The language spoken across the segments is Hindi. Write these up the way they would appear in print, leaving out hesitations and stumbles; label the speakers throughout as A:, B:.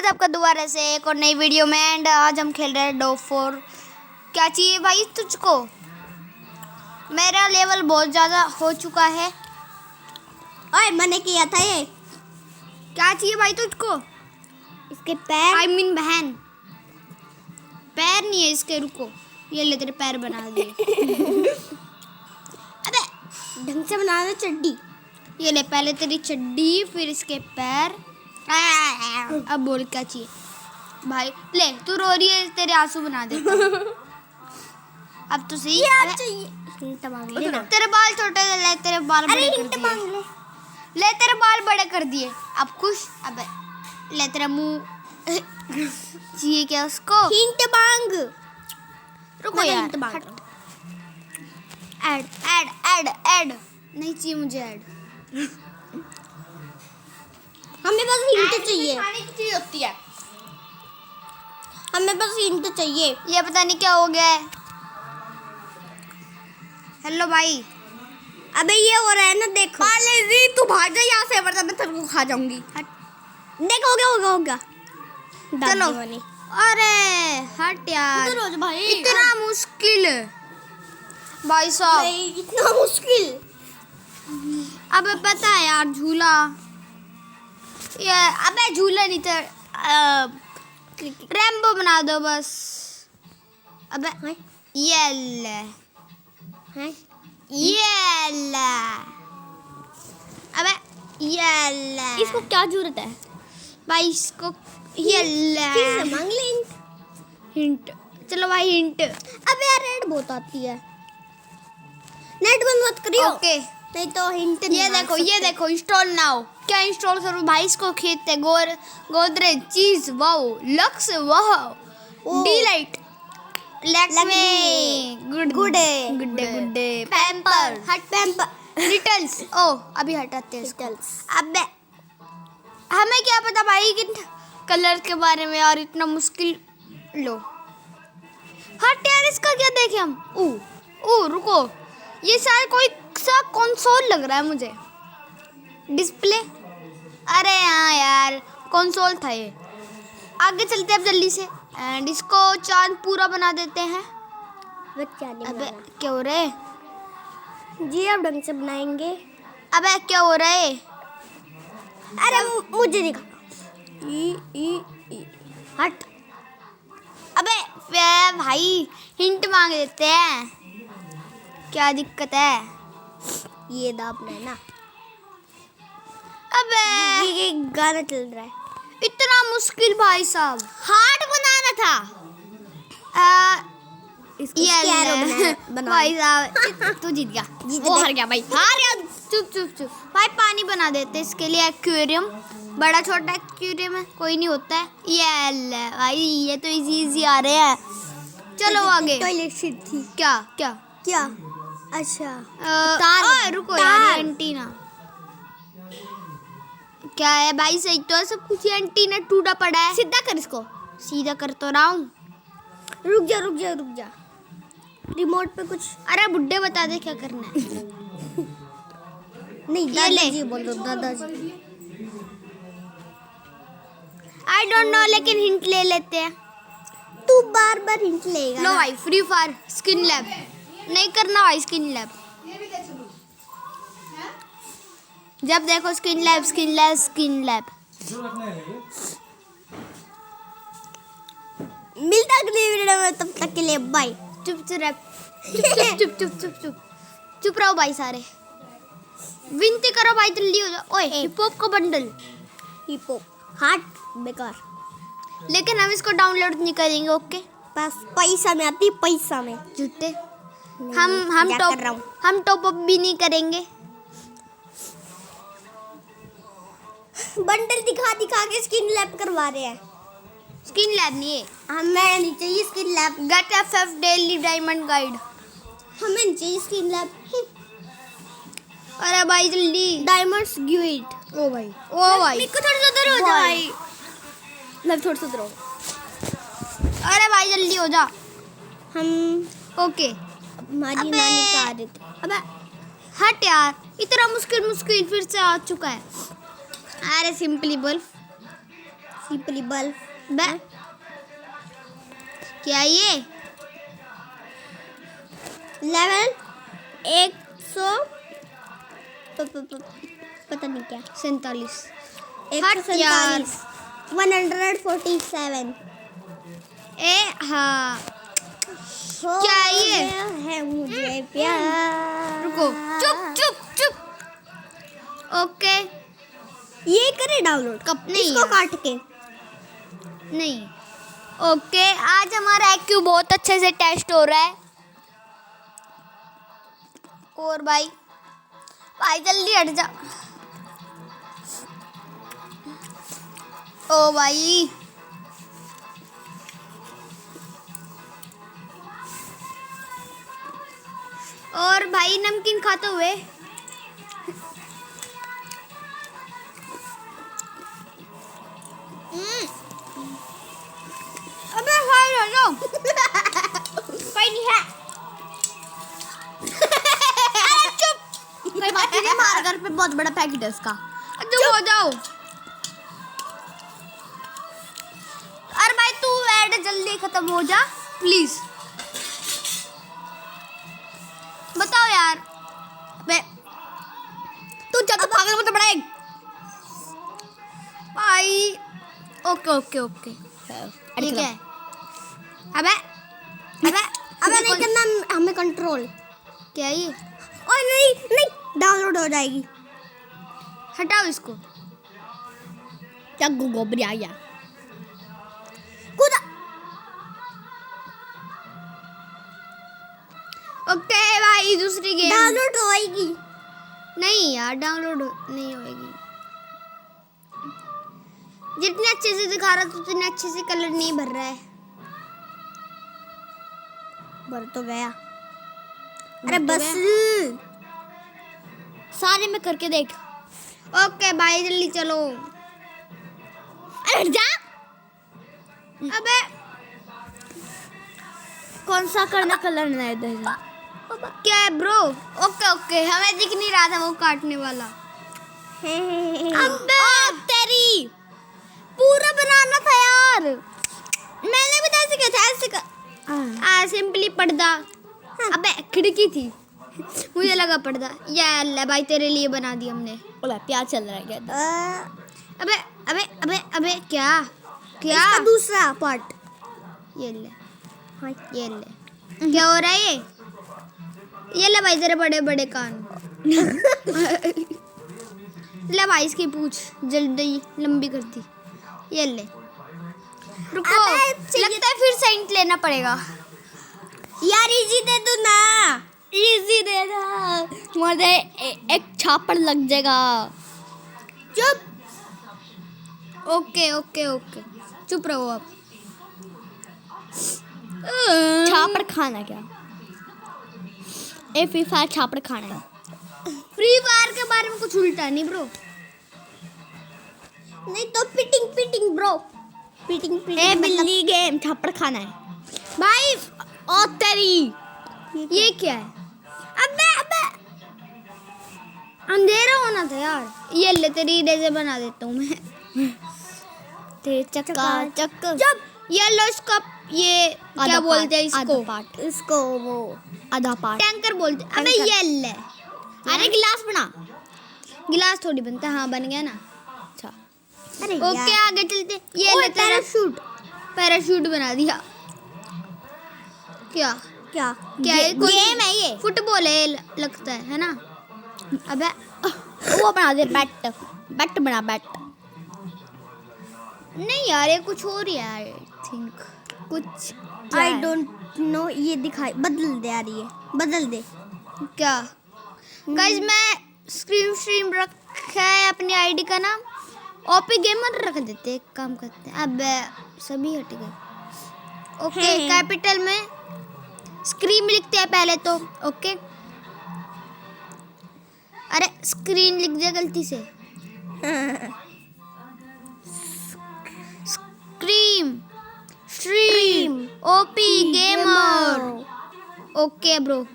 A: आपका दोबारा से एक और नई वीडियो में। एंड आज हम खेल रहे हैं डो 4। क्या चाहिए भाई तुझको? मेरा लेवल बहुत ज़्यादा हो चुका है।
B: ओए मैंने किया था ये।
A: क्या चाहिए भाई तुझको?
B: इसके पैर।
A: आई मीन बहन, पैर नहीं है इसके। रुको, ये ले तेरे पैर बना दिए।
B: अबे ढंग से बना दे चड्डी।
A: ये ले पहले तेरी चड्डी, फिर इसके पैर। अब बोल क्या चाहिए भाई? ले तू रो रही है, तेरे आंसू बना दे। अब तो सही
B: क्या चाहिए? हिंट मांग ले ना।
A: तेरे बाल छोटे ले, तेरे बाल
B: अरे
A: बड़े कर
B: हिंट
A: दिए।
B: मांग ले।
A: ले तेरे बाल बड़े कर दिए, अब खुश? अबे ले तेरा मुंह। चाहिए क्या उसको?
B: हिंट मांग।
A: रुको यार,
B: हिंट मांग।
A: ऐड ऐड ऐड ऐड नहीं चाहिए मुझे ऐड।
B: हमें बस हिंट चाहिए।
A: खाने की चीज होती है।
B: हमें बस हिंट चाहिए।
A: ये पता नहीं क्या हो गया है। हेलो भाई।
B: अबे ये हो रहा है ना, देखो।
A: जी तू भाग जा यहाँ से, वरना मैं तेरे को खा जाऊंगी।
B: देखो होगा
A: चलो। अरे हट यार,
B: रोज भाई
A: इतना मुश्किल भाई साहब।
B: इतना मुश्किल।
A: अबे पता है यार, झूला ये। अबे झूला नहीं था, रैम्बो बना दो बस। अबे ये ले, ये ले। अबे ये ले।
B: इसको क्या जरूरत है
A: भाई? इसको ये ले।
B: किससे मांग ले
A: हिंट। चलो भाई हिंट।
B: अबे यार रेड बहुत आती है। नेट बंद मत करियो।
A: ओके
B: नहीं तो हिंट नहीं
A: ये
B: मांग
A: देखो,
B: सकते।
A: ये देखो, इंस्टॉल नाउ। क्या इंस्टॉल करूँ भाई? इसको खेलते गोदरेज चीज, wow, lux, wow, delight, Lakme, good pamper,
B: हट पैम्पर
A: लिटल्स। ओ अभी हटाते हैं इसको।
B: लिटल्स।
A: अबे हमें क्या पता भाई कि कलर के बारे में, और इतना मुश्किल। लो हट यार, इसका क्या देखे हम? ओ रुको, ये शायद कोई सा कंसोल लग रहा है मुझे। डिस्प्ले, अरे हाँ यार कंसोल था ये। आगे चलते हैं अब जल्दी से, एंड इसको चांद पूरा बना देते हैं। अबे क्या हो रहा है?
B: जी आप ढंग से बनाएंगे।
A: अबे क्या हो रहा है?
B: अरे मुझे दिखा।
A: हट। अबे भाई हिंट मांग देते हैं, क्या दिक्कत है?
B: ये दाबना है ना।
A: अबे
B: ये गाना चल रहा है।
A: इतना मुश्किल भाई साहब।
B: हार्ट बनाना था। इसको
A: ये
B: स्कैरो
A: ले।
B: बना
A: भाई साहब तू जीत गया। वो हार गया भाई, हार गया। चुप चुप चुप भाई, पानी बना देते इसके लिए। एक्वेरियम, बड़ा छोटा एक्वेरियम है, कोई नहीं होता है। ये ले भाई, ये तो इजी आ रहे हैं। चलो आगे।
B: टॉयलेट सीट थी।
A: क्या क्या
B: क्या? अच्छा
A: तार। रुको यार, एंटीना क्या है भाई? सही तो है सब कुछ। एंटीना टूटा पड़ा है।
B: सीधा कर इसको।
A: सीधा कर तो रहा हूँ।
B: रुक जा। रिमोट पे कुछ।
A: अरे बुड्ढे बता दे क्या करना है।
B: नहीं
A: ये ले।
B: दादाजी बोलो, दादाजी।
A: आई डोंट नो, लेकिन हिंट ले लेते हैं।
B: तू बार बार हिंट लेगा
A: लो
B: ना।
A: भाई, फ्री फायर स्किन लैब नहीं करना भाई। स्किन लैब जब देखो स्किन लैब।
B: मिलता अगली वीडियो में, तब तक के लिए बाय।
A: चुप रहो भाई सारे। विनती करो भाई, जल्दी हो जाओ। ओए हिप हॉप का बंडल।
B: हिपो हार्ट बेकार।
A: लेकिन हम इसको डाउनलोड नहीं करेंगे। ओके
B: बस पैसा में आती, पैसा में।
A: झूठे।
B: मजाक कर रहा हूँ।
A: हम टॉप अप भी नहीं करेंगे।
B: बंडल दिखा के स्किन लैब करवा रहे हैं।
A: स्किन लैब नहीं है,
B: हमें नहीं चाहिए skin lab.
A: Get FF daily diamond guide.
B: हमें नहीं चाहिए स्किन लैब।
A: अरे भाई जल्दी।
B: Diamonds give it.
A: ओ भाई
B: मेरे को थोड़ा सा उधर हो जा भाई। मैं थोड़ा सा उधर हूँ।
A: अरे भाई जल्दी हो जा।
B: हम
A: ओके
B: हमारी
A: अबे।
B: नानी का आ रही थी।
A: अबे हट यार, इतना मुश्किल फिर से आ चुका है। अरे सिंपली बोल।
B: सिंपली बल
A: बे क्या ये?
B: लेवल 100 पता नहीं क्या
A: 47।
B: 147 147
A: ए हाँ
B: क्या
A: ये?
B: है मुझे प्यार।
A: रुको, चुप चुप चुप। ओके
B: ये करे डाउनलोड
A: कब नहीं
B: इसको
A: यार।
B: काट के
A: नहीं ओके, आज हमारा IQ बहुत अच्छे से टेस्ट हो रहा है। और भाई जल्दी हट जा। ओ भाई और भाई नमकीन खाते हुए अबे हाय हेलो कोई नहीं है। अरे चुप,
B: कोई बात नहीं, हमारे घर पे बहुत बड़ा पैकेट है इसका।
A: चुप हो जाओ। अरे भाई तू ऐड जल्दी खत्म हो जा प्लीज। बताओ यार। बे
B: तू ज्यादा पागल मत बड़ा एक।
A: भाई ओके ओके ओके ठीक है। अबे अबे
B: अबे नहीं करना हमें कंट्रोल।
A: क्या ये?
B: और नहीं नहीं डाउनलोड हो जाएगी।
A: हटाओ इसको।
B: क्या गोबरी आ गया कूदा।
A: ओके भाई दूसरी गेम।
B: डाउनलोड होएगी।
A: नहीं यार डाउनलोड नहीं होएगी। जितने अच्छे से दिखा रहा था उतने अच्छे से कलर नहीं भर रहा है।
B: भर तो गया।
A: भर
B: अरे
A: तो
B: बस
A: सारे में करके देख। ओके भाई जल्दी चलो।
B: अरे जा।
A: अबे
B: कौन सा करना कलर नहीं देगा।
A: क्या है ब्रो? ओके ओके हमें दिख नहीं रहा था वो काटने वाला।
B: अबे तेरी पूरा बनाना था यार। मैंने भी तो ऐसे किया था ऐसे कर।
A: सिंपली पर्दा। अबे खिड़की थी मुझे लगा पर्दा। या अल्लाह भाई तेरे लिए बना दी हमने।
B: बोला प्यार चल रहा है क्या।
A: अबे अबे अबे अबे क्या क्या?
B: इसका दूसरा पार्ट।
A: ये ले
B: हाँ
A: ये ले। क्या हो रहा है ये ले भाई तेरे बड़े बड़े कान। ले भाई इसकी पूछ जल्दी लंबी कर दी। ये ले। रुको लगता है फिर सेंट लेना पड़ेगा।
B: यार इजी दे दो ना। इजी दे ना मुझे एक छापड़ लग जाएगा। चुप।
A: ओके ओके ओके चुप रहो आप।
B: छापड़ खाना क्या। फ्री फायर छापड़ खाना है।
A: फ्री फायर के बारे में कुछ उल्टा नहीं ब्रो।
B: नहीं तो पिटिंग पिटिंग ब्रो। पिटिंग पिटिंग
A: ए,
B: बिल्ली गेम छापड़ खाना है
A: भाई
B: ओ तेरी।
A: ये क्या है? अबे अबे अंधेरा होना था यार। ये ले तेरी इरेजर बना देता हूँ मैं।
B: तेरे चक्का चक।
A: जब ये लो इसका ये क्या बोलते हैं इसको?
B: आधा पार्ट। इसको वो आधा पार्ट
A: टैंकर बोलते हैं। अबे ये ले।
B: अरे गिलास बना।
A: गिलास थोड़ी बनता है। हाँ बन गया ना।
B: अच्छा अरे
A: ओके आगे चलते। ये
B: ओए,
A: ले तेरा
B: पैराशूट।
A: पैराशूट बना दिया। क्या
B: क्या
A: क्या है? कोई
B: गेम है ये।
A: फुटबॉल है लगता है ना? अबे
B: वो बना दे बैट। बैट बना बैट।
A: नहीं यार ये कुछ और ही है आई थिंक।
B: कुछ आई डोंट नो। ये दिखाई बदल दे यार ये बदल दे।
A: क्या गाइस मैं स्ट्रीम रखा है अपनी आईडी का नाम ओपी गेमर रख देते। एक काम करते हैं। अब सभी हट गए। ओके
B: हैं।
A: कैपिटल में स्क्रीन लिखते हैं पहले तो। ओके अरे स्क्रीन लिख दिया गलती से। Scream stream OP gamer. Okay bro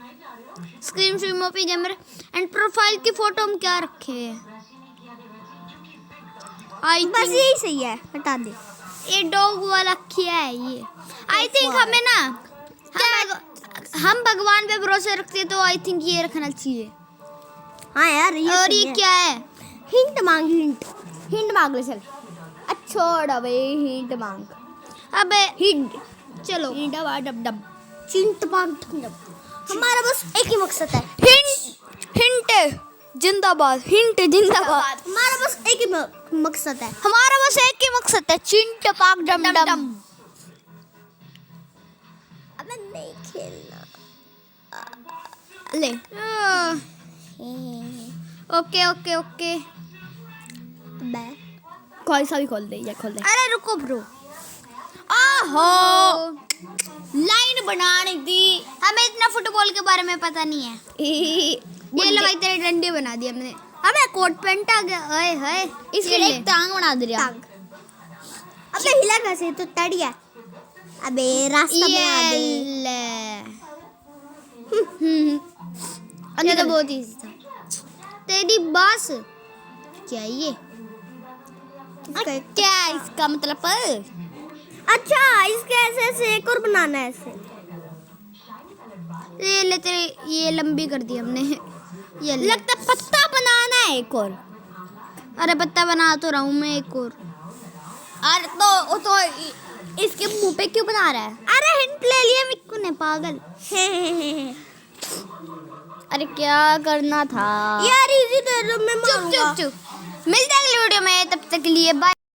A: scream OP gamer. And profile की फोटो हम क्या रखे हैं? आई
B: बस
A: थिंक
B: यही सही है, हटा दे।
A: ये डॉग वाला किया है ये। आई थिंक हमें ना हम भगवान पे भरोसा रखते हैं, तो आई थिंक ये रखना चाहिए।
B: हाँ यार, ये
A: और
B: सही
A: ये
B: है।
A: क्या है?
B: हिंट मांग, हिंट मांग ले चल। छोड़ अबे, हिंट मांग।
A: अबे
B: हिंट,
A: चलो
B: हिंट डब डब चिंट मांग डब। हमारा बस एक ही मकसद है,
A: हिंट जिंदाबाद, हिंट जिंदाबाद।
B: हमारा बस एक ही मकसद है।
A: हमारा बस एक ही मकसद है, चिंट पाक डम डम।
B: अबे नहीं खेलना।
A: ले ओके ओके ओके।
B: अबे कोई सा भी खोल दे, ये खोल दे।
A: अरे रुको ब्रो,
B: आहो,
A: लाइन बनाने दी। हमें इतना फुटबॉल के बारे में पता नहीं है। ये लो भाई, तेरे डंडे बना दिए हमने। हमें कोट पैंट आ गया। ओए होए,
B: इसके
A: ये
B: एक
A: ले।
B: टांग बना दे रहा। अबे हिला कैसे, तो टट गया। अबे रास्ता बना
A: ये
B: दे।
A: ले।
B: अंदर
A: ये तो
B: कर।
A: बहुत इजी था। तेरी बस क्या है ये?
B: क्या इसका मतलब? अच्छा, इसके ऐसे ऐसे एक और बनाना है ऐसे।
A: ये ले, तेरे ये लंबी कर दी हमने। ये ले।
B: लगता है पत्ता बनाना है एक और।
A: अरे पत्ता बना तो रहा हूँ मैं एक और।
B: अरे तो इसके मुंह पे क्यों बना रहा है?
A: अरे हिंट ले लिया मिक्कू ने, पागल।
B: अरे क्या करना था यार? इजी दे दो, मैं
A: चुप चुप चुप। मिलते हैं अगली वीडियो में, तब तक के लिए बाय।